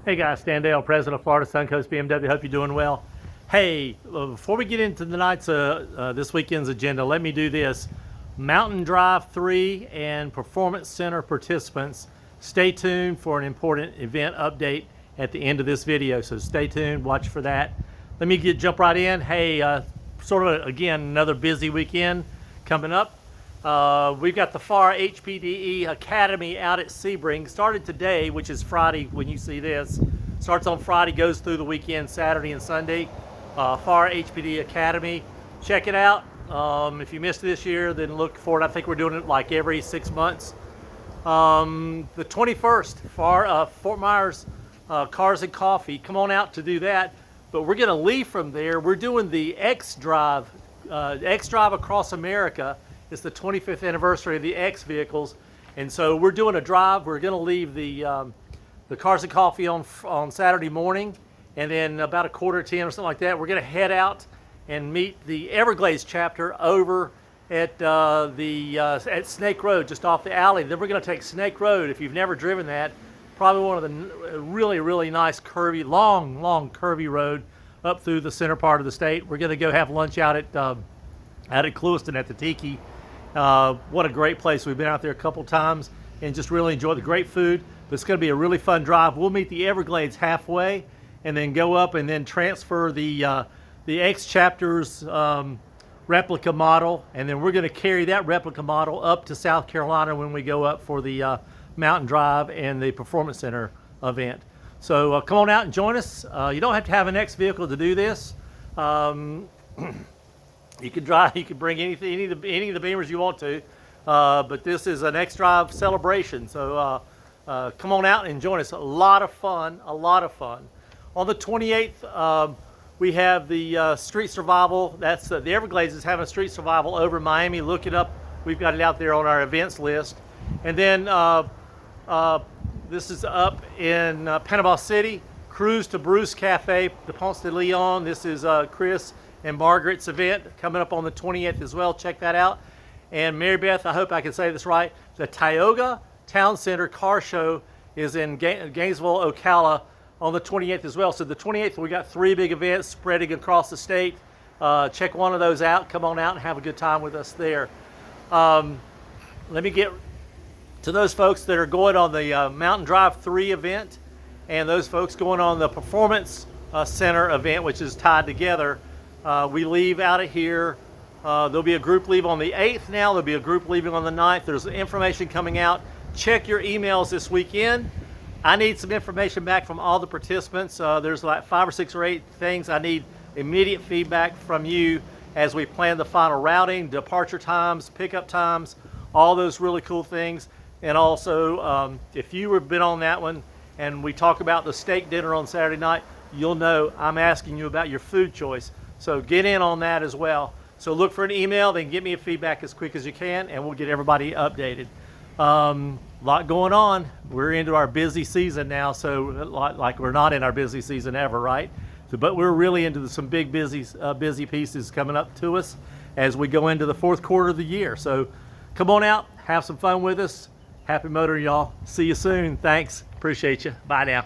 Hey guys, Stan Dale, President of Florida Suncoast BMW. Hope you're doing well. Hey, before we get into tonight's this weekend's agenda, let me do this. Mountain Drive 3 and Performance Center participants, stay tuned for an important event update at the end of this video. So stay tuned, watch for that. Let me jump right in. Hey, sort of again another busy weekend coming up. We've got the FAR HPDE Academy out at Sebring. Started today, which is Friday when you see this. Starts on Friday, goes through the weekend, Saturday and Sunday. FAR HPDE Academy. Check it out. If you missed this year, then look for it. I think we're doing it like every 6 months. The 21st, Fort Myers Cars and Coffee. Come on out to do that. But we're going to leave from there. We're doing the X Drive across America. It's the 25th anniversary of the X vehicles, and so we're doing a drive. We're going to leave the Cars and Coffee on Saturday morning, and then about a 9:45 or something like that, we're going to head out and meet the Everglades chapter over at at Snake Road, just off the alley. Then we're going to take Snake Road. If you've never driven that, probably one of the really nice curvy, long curvy road up through the center part of the state. We're going to go have lunch out at Clewiston at the Tiki. What a great place. We've been out there a couple times and just really enjoyed the great food. But it's going to be a really fun drive. We'll meet the Everglades halfway and then go up and then transfer the X chapter's replica model, and then we're going to carry that replica model up to South Carolina when we go up for the Mountain Drive and the Performance Center event. So come on out and join us. You don't have to have an X vehicle to do this. You can drive. You can bring any of the Beamers you want to, but this is an X Drive celebration. So come on out and join us. A lot of fun. A lot of fun. On the 28th, we have the Street Survival. That's the Everglades is having a Street Survival over in Miami. Look it up. We've got it out there on our events list. And then this is up in Panama City. Cruise to Bruce Cafe, the Ponce de Leon. This is Chris and Margaret's event coming up on the 20th as well. Check that out. And Mary Beth, I hope I can say this right, the Tioga Town Center Car Show is in Gainesville, Ocala on the 28th as well. So the 28th, we got 3 big events spreading across the state. Check one of those out. Come on out and have a good time with us there. Let me get to those folks that are going on the Mountain Drive 3 event and those folks going on the Performance Center event, which is tied together. We leave out of here. There'll be a group leave on the 8th now. There'll be a group leaving on the 9th. There's information coming out. Check your emails this weekend. I need some information back from all the participants. There's like 5 or 6 or 8 things. I need immediate feedback from you as we plan the final routing, departure times, pickup times, all those really cool things. And also, if you have been on that one and we talk about the steak dinner on Saturday night, you'll know I'm asking you about your food choice. So get in on that as well. So look for an email, then get me a feedback as quick as you can, and we'll get everybody updated. Lot going on. We're into our busy season now, so like we're not in our busy season ever, right? So, but we're really into some big busy pieces coming up to us as we go into the 4th quarter of the year. So come on out, have some fun with us. Happy motoring, y'all. See you soon. Thanks. Appreciate you. Bye now.